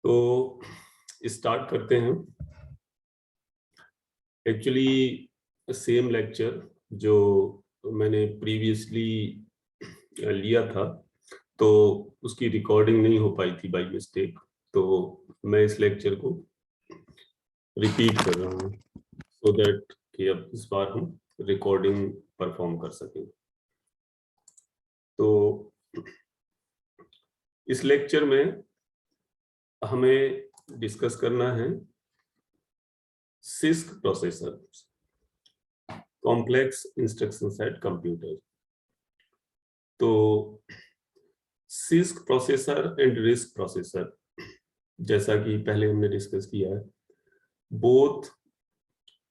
तो स्टार्ट करते हैं। एक्चुअली सेम लेक्चर जो मैंने प्रीवियसली लिया था, तो उसकी रिकॉर्डिंग नहीं हो पाई थी बाय मिस्टेक, तो मैं इस लेक्चर को रिपीट कर रहा हूँ सो दैट कि अब इस बार हम रिकॉर्डिंग परफॉर्म कर सकें। तो इस लेक्चर में हमें डिस्कस करना है CISC processor, complex instruction set computer. तो CISC processor and RISC processor, जैसा कि पहले हमने डिस्कस किया है, both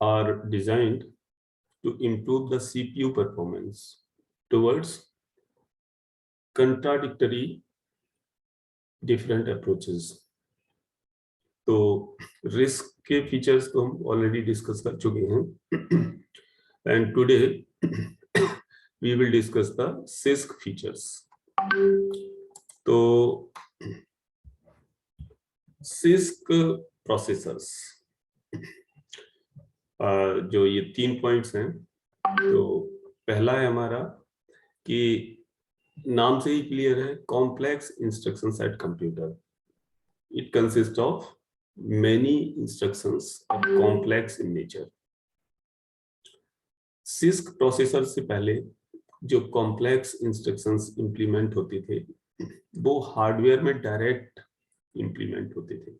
are designed to improve the CPU performance towards contradictory different approaches। तो RISC के फीचर्स को हम ऑलरेडी डिस्कस कर चुके हैं and today we will discuss the CISC features. तो CISC प्रोसेसर्स, जो ये 3 पॉइंट्स हैं। तो पहला है हमारा कि नाम से ही क्लियर है, complex instruction set computer. It consist of many instructions complex in nature. CISC processor से पहले जो कॉम्प्लेक्स इंस्ट्रक्शंस इंप्लीमेंट होते थे वो हार्डवेयर में डायरेक्ट इंप्लीमेंट होते थे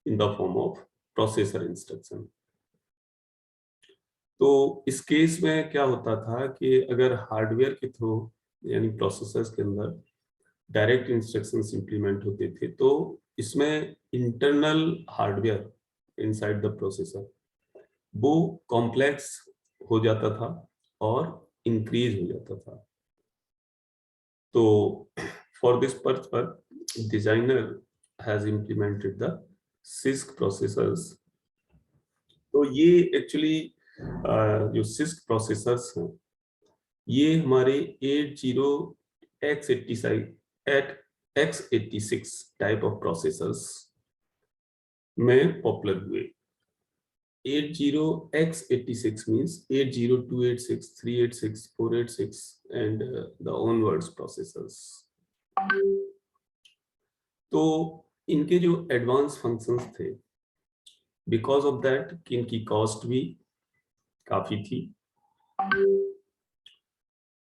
in the form of processor instruction. तो इस केस में क्या होता था कि अगर हार्डवेयर के थ्रू यानी प्रोसेसर्स के अंदर डायरेक्ट इंस्ट्रक्शंस इंप्लीमेंट होते थे, तो इसमें internal hardware inside the processor वो कॉम्प्लेक्स हो जाता था और इंक्रीज हो जाता था। तो for this purpose designer has implemented the CISC processors. तो ये एक्चुअली जो CISC प्रोसेसर्स हैं ये हमारे 80x86 टाइप ऑफ प्रोसेसर्स में पॉपुलर हुए। 80x86 means 80286, 386, 486 and the onwards processors। तो इनके जो एडवांस फंक्शंस थे, बिकॉज ऑफ दैट कि इनकी कॉस्ट भी काफी थी,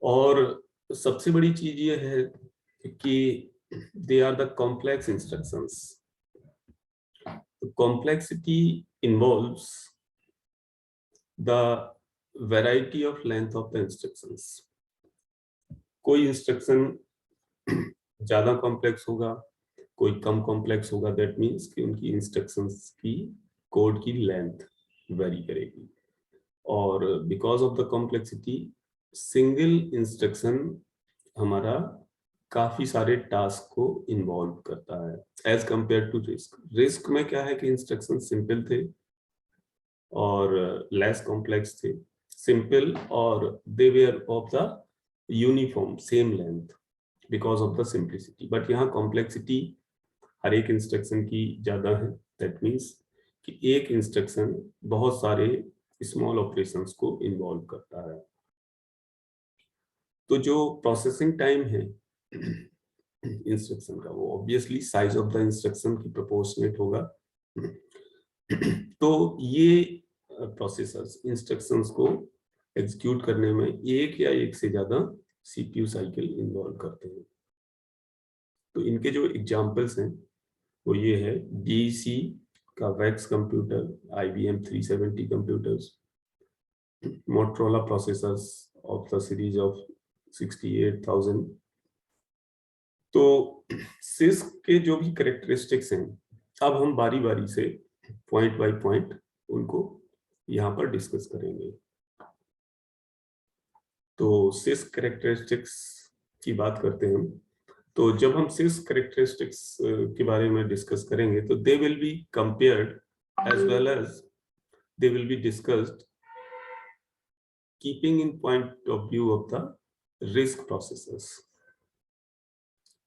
और सबसे बड़ी चीज ये है कि they are the complex instructions. Complexity involves the variety of length of the instructions. कोई इंस्ट्रक्शन ज्यादा कॉम्प्लेक्स होगा, कोई कम कॉम्प्लेक्स होगा। दैट मीन्स कि उनकी इंस्ट्रक्शंस की कोड की लेंथ वेरी करेगी। और because of the complexity single instruction हमारा काफी सारे टास्क को इन्वॉल्व करता है as compare to RISC। RISC में क्या है कि इंस्ट्रक्शन सिंपल थे और लेस कॉम्प्लेक्स थे। सिंपल और they were of the uniform same length because of the simplicity. But यहाँ कॉम्प्लेक्सिटी हर एक इंस्ट्रक्शन की ज्यादा है। दैट मीन्स कि एक इंस्ट्रक्शन बहुत सारे स्मॉल ऑपरेशंस को इन्वॉल्व करता है। तो जो प्रोसेसिंग टाइम है इंस्ट्रक्शन का वो obviously size of the instruction की प्रोपोर्शनेट होगा। तो ये प्रोसेसर्स इंस्ट्रक्शंस को एग्जीक्यूट करने में एक या एक से ज्यादा CPU साइकिल इन्वॉल्व करते हैं। तो इनके जो एग्जांपल्स हैं वो ये है DEC का wax computer, IBM 370 computers, Motorola processors of the series of 68,000। तो CISC के जो भी कैरेक्टरिस्टिक्स हैं, अब हम बारी बारी से पॉइंट बाय पॉइंट उनको यहाँ पर डिस्कस करेंगे। तो CISC कैरेक्टरिस्टिक्स की बात करते हैं हम। तो जब हम CISC कैरेक्टरिस्टिक्स के बारे में डिस्कस करेंगे तो they will be compared as well as they will be discussed keeping in point of view of the RISC processors.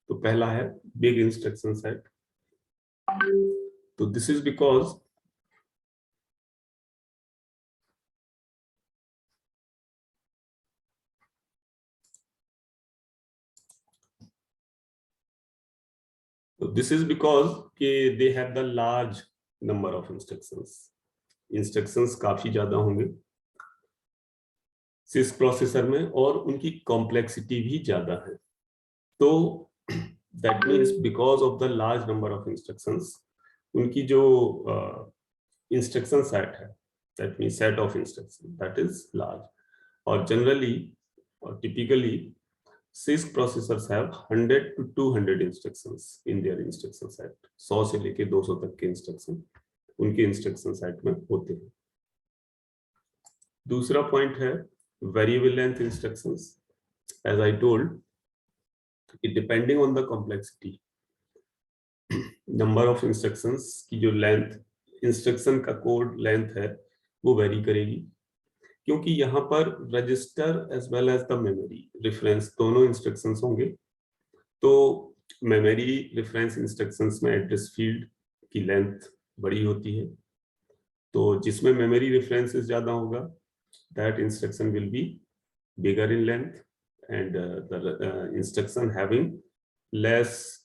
तो पहला है बिग इंस्ट्रक्शन सेट। तो दिस इज बिकॉज कि they have the large number of instructions काफी ज्यादा होंगे सिस processor में और उनकी कॉम्प्लेक्सिटी भी ज्यादा है। तो that means because of the large number of instructions उनकी जो इंस्ट्रक्शन सेट है, that means set of instruction that is large. और जनरली और typically CISC processors have 100 to 200 instructions in their instruction set. 100 से लेके 200 तक के इंस्ट्रक्शन उनके इंस्ट्रक्शन सेट में होते हैं। दूसरा पॉइंट है variable length instructions. As I told, depending on the complexity, number of instructions की जो लेंथ, इंस्ट्रक्शन का कोड लेंथ है वो वेरी करेगी, क्योंकि यहाँ पर register as well as the memory reference दोनों इंस्ट्रक्शंस होंगे। तो मेमोरी रेफरेंस इंस्ट्रक्शंस में एड्रेस फील्ड की लेंथ बड़ी होती है, तो जिसमें मेमोरी रेफरेंसेस ज्यादा होगा that instruction will be bigger in length, and the instruction having less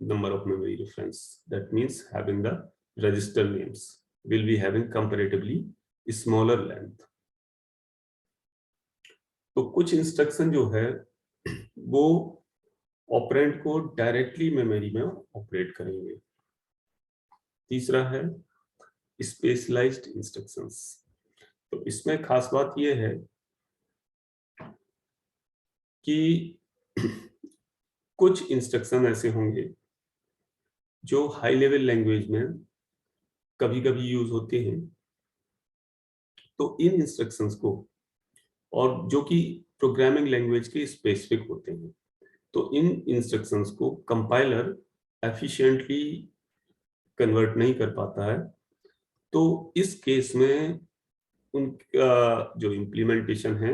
number of memory reference, that means having the register names will be having comparatively smaller length. तो कुछ instruction जो है वो operand को directly memory में operate करेंगे। तीसरा है स्पेशलाइज्ड इंस्ट्रक्शंस। तो इसमें खास बात यह है कि कुछ इंस्ट्रक्शन ऐसे होंगे जो हाई लेवल लैंग्वेज में कभी कभी यूज होते हैं, तो इन इंस्ट्रक्शंस को, और जो कि प्रोग्रामिंग लैंग्वेज के स्पेसिफिक होते हैं, तो इन इंस्ट्रक्शंस को कंपाइलर एफिशिएंटली कन्वर्ट नहीं कर पाता है। तो इस केस में उनका जो इम्प्लीमेंटेशन है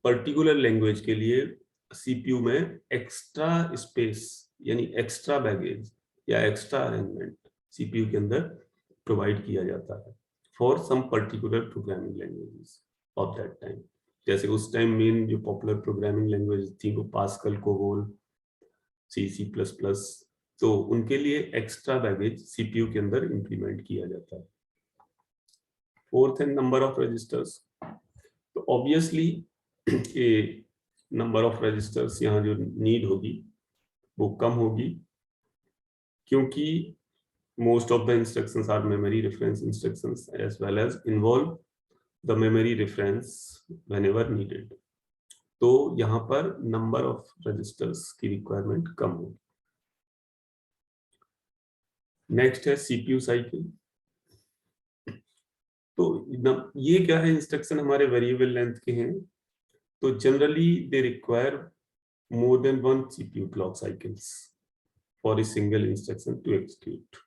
पर्टिकुलर लैंग्वेज के लिए सीपीयू में एक्स्ट्रा स्पेस यानी एक्स्ट्रा बैगेज या एक्स्ट्रा अरेंजमेंट सीपीयू के अंदर प्रोवाइड किया जाता है for some particular programming languages of that time. जैसे उस टाइम मेन जो पॉपुलर प्रोग्रामिंग लैंग्वेज थी वो पास्कल, कोबोल, C++, तो उनके लिए एक्स्ट्रा बैगेज सीपीयू के अंदर इंप्लीमेंट किया जाता है। फोर्थ है नंबर ऑफ रजिस्टर्स। तो ऑब्वियसली कि नंबर ऑफ रजिस्टर्स यहाँ जो नीड होगी वो कम होगी, क्योंकि most of the instructions are memory reference instructions as well as involve the memory reference whenever needed. तो यहाँ पर number of registers की requirement कम होगी। नेक्स्ट है CPU साइकिल। तो ये क्या है, इंस्ट्रक्शन हमारे वेरिएबल लेंथ के हैं, तो generally they require more than one CPU clock cycles for a single instruction to execute.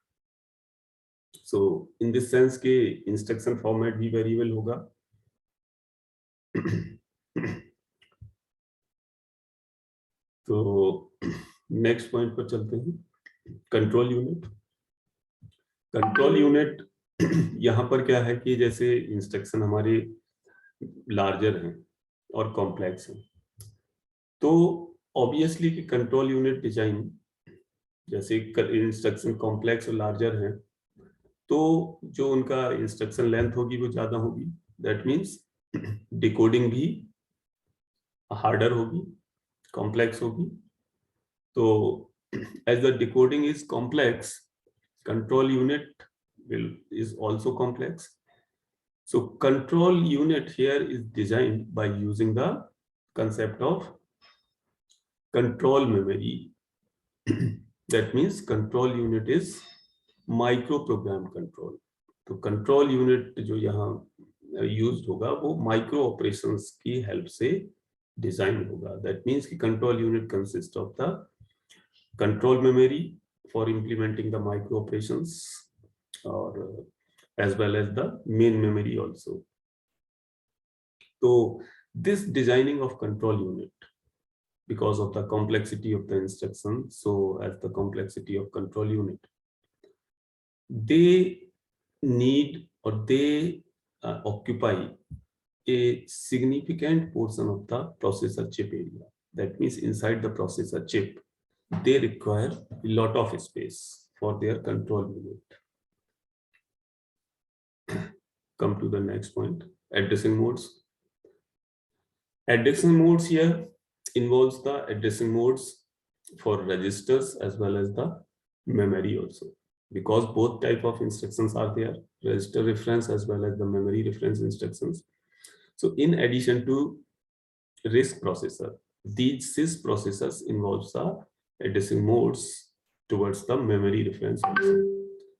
So in this sense के इंस्ट्रक्शन फॉर्मेट भी वेरिएबल होगा। तो नेक्स्ट पॉइंट पर चलते हैं, कंट्रोल यूनिट। कंट्रोल यूनिट यहाँ पर क्या है कि जैसे इंस्ट्रक्शन हमारे लार्जर हैं और कॉम्प्लेक्स हैं, तो ऑब्वियसली कि कंट्रोल यूनिट डिजाइन जैसे इंस्ट्रक्शन कॉम्प्लेक्स और लार्जर हैं, तो जो उनका इंस्ट्रक्शन लेंथ होगी वो ज्यादा होगी। दैट मीन्स डिकोडिंग भी हार्डर होगी, कॉम्प्लेक्स होगी। तो as the decoding is complex, control unit is also complex. So control unit here is designed by using the concept of control memory. That means control unit is micro program control. तो control unit जो यहाँ used होगा वो micro operations की help से design होगा। That means कि control unit consists of the control memory for implementing the micro operations, or as well as the main memory also. So this designing of control unit because of the complexity of the instruction, so as the complexity of control unit, they need or they occupy a significant portion of the processor chip area. That means inside the processor chip, they require a lot of space for their control unit. Come to the next point, addressing modes. Addressing modes here involves the addressing modes for registers as well as the memory also, because both type of instructions are there, register reference as well as the memory reference instructions. So in addition to RISC processor, these CISC processors involves the addressing modes towards the memory reference also.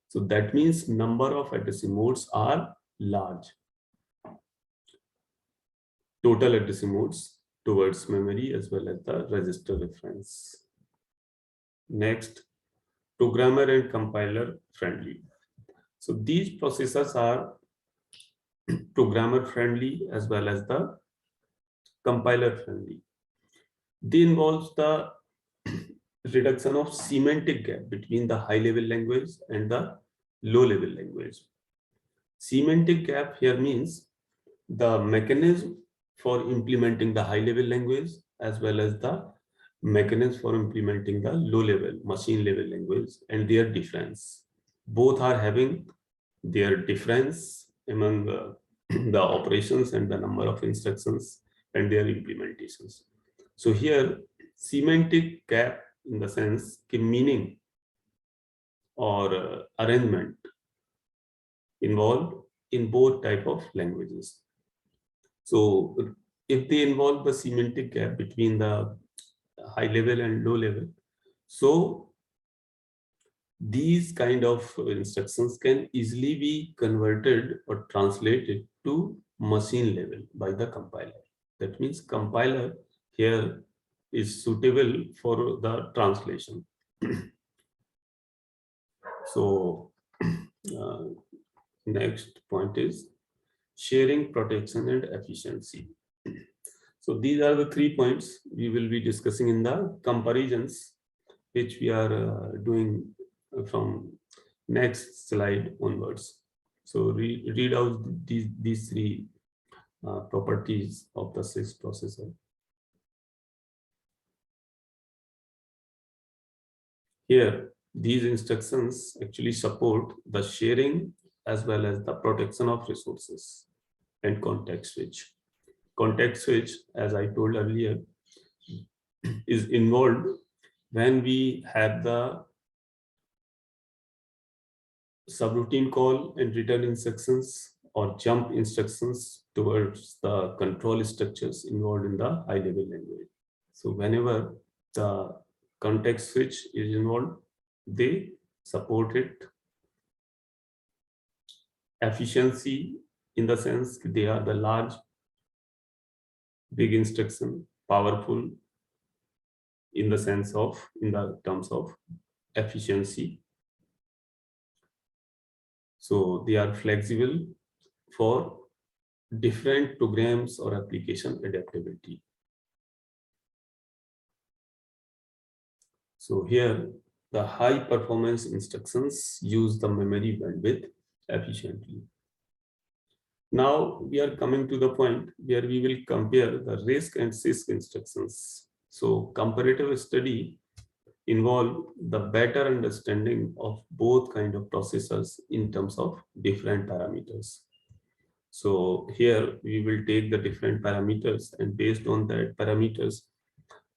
So that means number of addressing modes are large. Total addressing modes towards memory as well as the register reference. Next, programmer and compiler friendly. So these processors are programmer friendly as well as the compiler friendly. They involve the reduction of semantic gap between the high level language and the low level language. Semantic gap here means the mechanism for implementing the high level language as well as the mechanism for implementing the low level machine level language and their difference. Both are having their difference among the operations and the number of instructions and their implementations. So here semantic gap in the sense कि meaning or arrangement involved in both type of languages. So if they involve the semantic gap between the high level and low level, so these kind of instructions can easily be converted or translated to machine level by the compiler. That means compiler here is suitable for the translation. So next point is sharing, protection, and efficiency. So these are the 3 points we will be discussing in the comparisons, which we are doing from next slide onwards. So read out these 3 properties of the CISC processor. Here, these instructions actually support the sharing as well as the protection of resources and context switch. Context switch, as I told earlier, is involved when we have the subroutine call and return instructions or jump instructions towards the control structures involved in the high level language. So whenever the context switch is involved, they support it. Efficiency in the sense they are the large, big instruction, powerful in the sense of, in the terms of efficiency. So they are flexible for different programs or application adaptability. So here, the high performance instructions use the memory bandwidth efficiently. Now we are coming to the point where we will compare the RISC and CISC instructions. So comparative study involve the better understanding of both kind of processors in terms of different parameters. So here we will take the different parameters, and based on that parameters,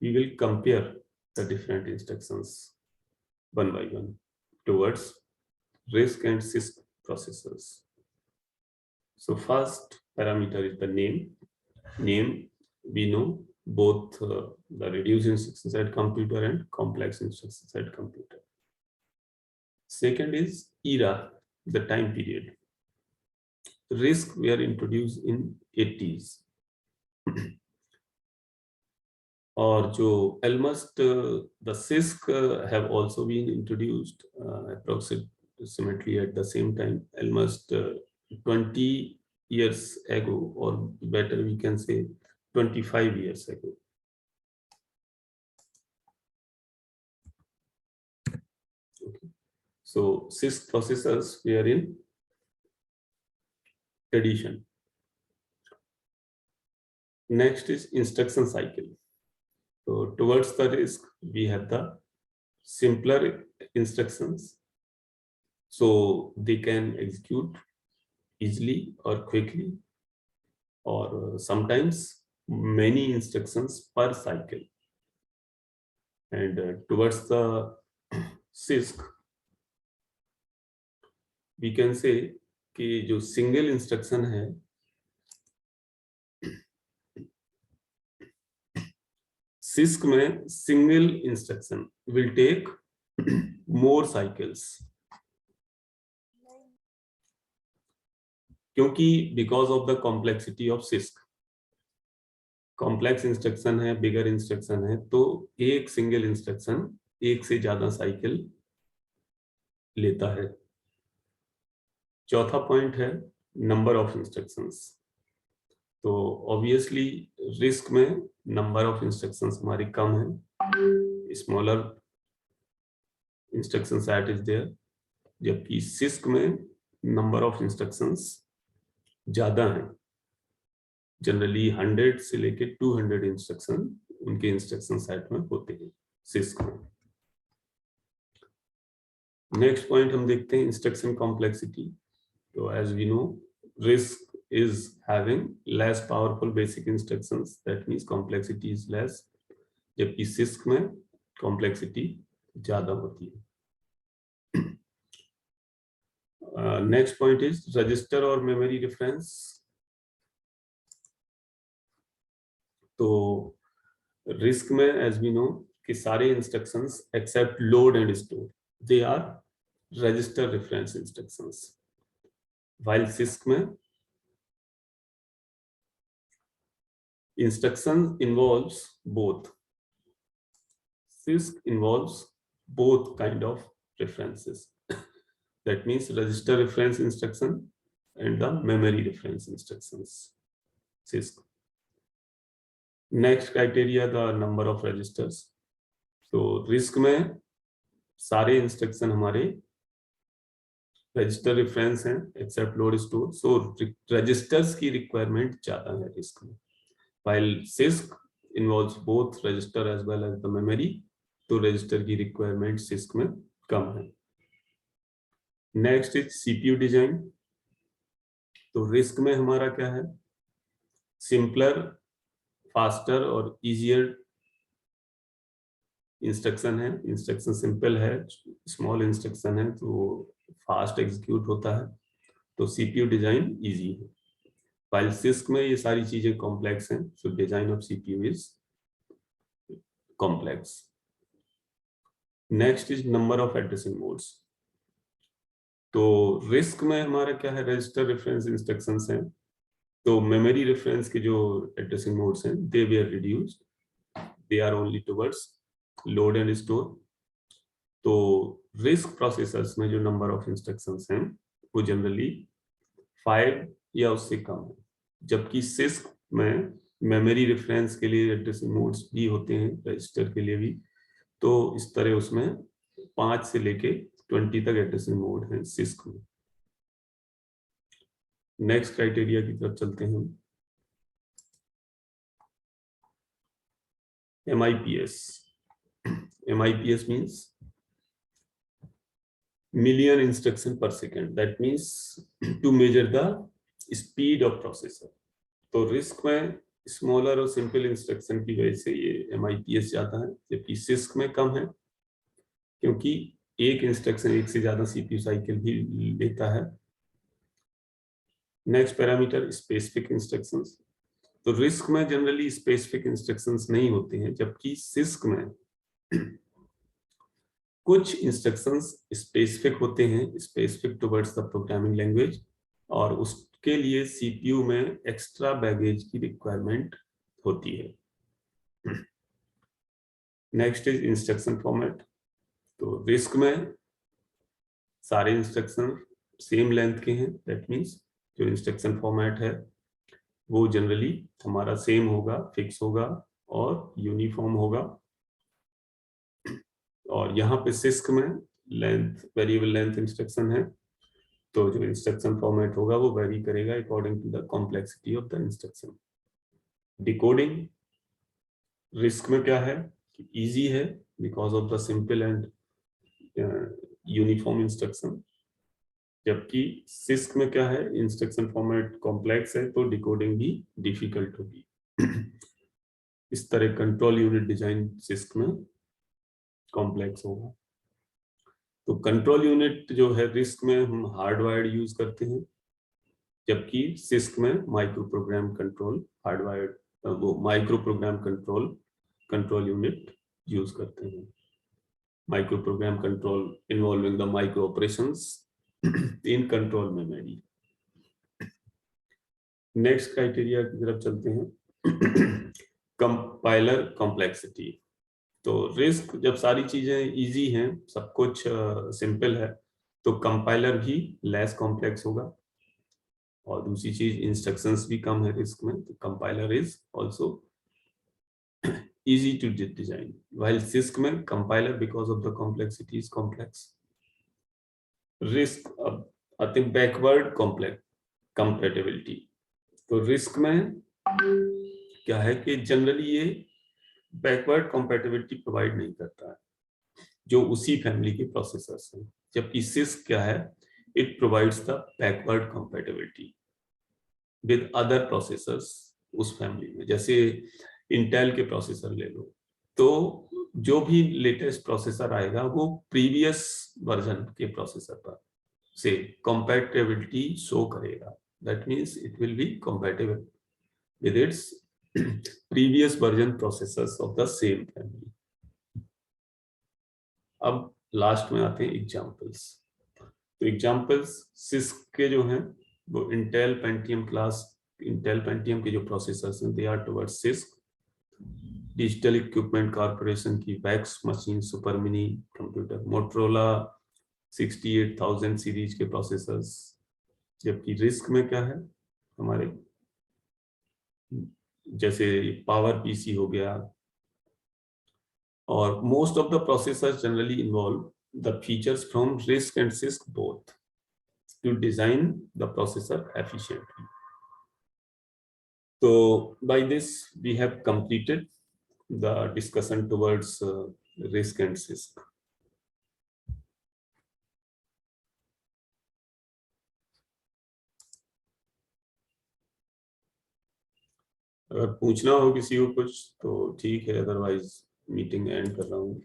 we will compare the different instructions one by one towards RISC and CISC processors. So first parameter is the name. Name, we know both the reduced instruction set computer and complex instruction set computer. Second is era, the time period. RISC were introduced in 80s. Or jo almost the CISC have also been introduced approximately at the same time, almost 20 years ago, or better we can say 25 years ago. So CISC processors were in addition. Next is instruction cycle. So towards the RISC, we have the simpler instructions, so they can execute easily or quickly, or sometimes many instructions per cycle. And towards the CISC, we can say कि जो single instruction है, CISC में single instruction will take more cycles, क्योंकि because of the complexity of CISC, complex instruction है, बिगर instruction है, तो एक single instruction एक से ज्यादा साइकिल लेता है। चौथा पॉइंट है नंबर ऑफ इंस्ट्रक्शंस। तो ऑब्वियसली रिस्क में नंबर ऑफ इंस्ट्रक्शंस हमारी कम है, smaller instruction set is there, जबकि CISC में नंबर ऑफ इंस्ट्रक्शंस ज्यादा हैं। जनरली 100 से लेके 200 इंस्ट्रक्शन उनके इंस्ट्रक्शन सेट में होते हैं CISC में। नेक्स्ट पॉइंट हम देखते हैं इंस्ट्रक्शन कॉम्प्लेक्सिटी। तो as we know, RISC is having less powerful basic instructions, that means complexity is less, जबकि CISC में complexity ज्यादा होती है। नेक्स्ट पॉइंट इज रजिस्टर और मेमोरी रेफरेंस। तो RISC में एज वी नो कि सारे instructions except load and store they are register reference instructions, while CISC में instruction involves both. CISC involves both kind of references. That means register reference instruction and the memory reference instructions. CISC. Next criteria, the number of registers. So RISC में सारे instruction हमारे register reference हैं accept load store, सो registers की requirement ज्यादा है RISC में, while CISC involves both register as well as the memory, तो register की रिक्वायरमेंट CISC में कम है। Next is CPU design. तो RISC में हमारा क्या है, सिंपलर, फास्टर और इजियर इंस्ट्रक्शन है। इंस्ट्रक्शन सिंपल है, स्मॉल इंस्ट्रक्शन है, तो फास्ट एग्जीक्यूट होता है, तो CPU डिजाइन इजी है। while CISC में ये सारी चीजें कॉम्प्लेक्स हैं, so design of CPU is complex. Next is number of addressing modes. तो RISC में हमारा क्या है, रजिस्टर रेफरेंस इंस्ट्रक्शंस हैं, तो मेमोरी रेफरेंस के जो एड्रेसिंग मोड्स हैं they were reduced, they are only towards load and store. तो RISC प्रोसेसर्स में जो नंबर ऑफ इंस्ट्रक्शंस हैं वो जनरली 5 या उससे कम है, जबकि CISC में मेमोरी रेफरेंस के लिए एड्रेसिंग मोड्स भी होते हैं, रजिस्टर के लिए भी, तो इस तरह उसमें 5 से लेके 20 तक एड्रेसिंग मोड हैं CISC में। नेक्स्ट क्राइटेरिया की तरफ चलते हैं हम। MIPS। MIPS means million instruction per second, that means to measure the speed of processor. तो RISC में स्मॉलर और सिंपल इंस्ट्रक्शन की वजह से ये MIPS ज्यादा है, जबकि CISC में कम है, क्योंकि एक इंस्ट्रक्शन एक से ज्यादा CPU साइकिल भी लेता है। Next parameter specific instructions. तो RISC में जनरली स्पेसिफिक इंस्ट्रक्शंस नहीं होते हैं, जबकि CISC में कुछ इंस्ट्रक्शंस स्पेसिफिक होते हैं, specific towards the programming language, और उसके लिए CPU में एक्स्ट्रा बैगेज की रिक्वायरमेंट होती है। Next is instruction format. तो RISC में सारे इंस्ट्रक्शन सेम लेंथ के हैं, दैट मीन्स जो इंस्ट्रक्शन फॉर्मेट है वो जनरली हमारा सेम होगा, फिक्स होगा और यूनिफॉर्म होगा। और यहाँ पे CISC में लेंथ वेरिएबल लेंथ इंस्ट्रक्शन है, तो जो इंस्ट्रक्शन फॉर्मेट होगा वो वेरी करेगा according to the complexity of the instruction. Decoding RISC में क्या है कि इजी है because of the simple and uniform instruction, जबकि सिस्क में क्या है, इंस्ट्रक्शन फॉर्मेट कॉम्प्लेक्स है तो डिकोडिंग भी डिफिकल्ट होगी। इस तरह कंट्रोल यूनिट डिजाइन सिस्क में कॉम्प्लेक्स होगा। तो कंट्रोल यूनिट जो है रिस्क में हम हार्डवायर्ड यूज करते हैं, जबकि सिस्क में माइक्रो प्रोग्राम कंट्रोल हार्डवायर्ड वो micro program control unit use करते हैं। Micro program control involving the micro operations in control memory. Next criteria की तरफ चलते हैं, कंपाइलर कॉम्प्लेक्सिटी। तो रिस्क जब सारी चीजें इजी हैं, सब कुछ सिंपल है, तो कंपाइलर भी लेस कॉम्प्लेक्स होगा। और दूसरी चीज इंस्ट्रक्शंस भी कम है रिस्क में, तो compiler is also easy to design, while CISC में compiler because of the complexity is complex. Risk अब आते हैं बैकवर्ड कंपैटिबिलिटी। तो रिस्क में क्या है कि जनरली ये बैकवर्ड कंपैटिबिलिटी प्रोवाइड नहीं करता है जो उसी फैमिली के प्रोसेसर्स हैं, जबकि सिस्क क्या है, it provides the backward compatibility with other processors उस फैमिली में। जैसे इंटेल के प्रोसेसर ले लो, तो जो भी लेटेस्ट प्रोसेसर आएगा वो प्रीवियस वर्जन के प्रोसेसर पर से कंपैटिबिलिटी शो करेगा। That means it will be compatible with its previous version processors of the same family. अब लास्ट में आते हैं एग्जांपल्स। तो एग्जांपल्स सिस्क के जो हैं वो इंटेल पेंटियम के जो प्रोसेसर्स हैं they are towards CISC. Digital equipment corporation की VAX machine, super mini computer, Motorola 68,000 series के प्रोसेसर्स। जबकि रिस्क में क्या है हमारे, जैसे पावर पीसी हो गया, और most of the processors generally involve the features from RISC and CISC both to design the processor efficiently. तो by this we have completed the discussion towards risk and CISC. अगर पूछना हो किसी को कुछ तो ठीक है, अदरवाइज मीटिंग एंड कर रहा हूँ।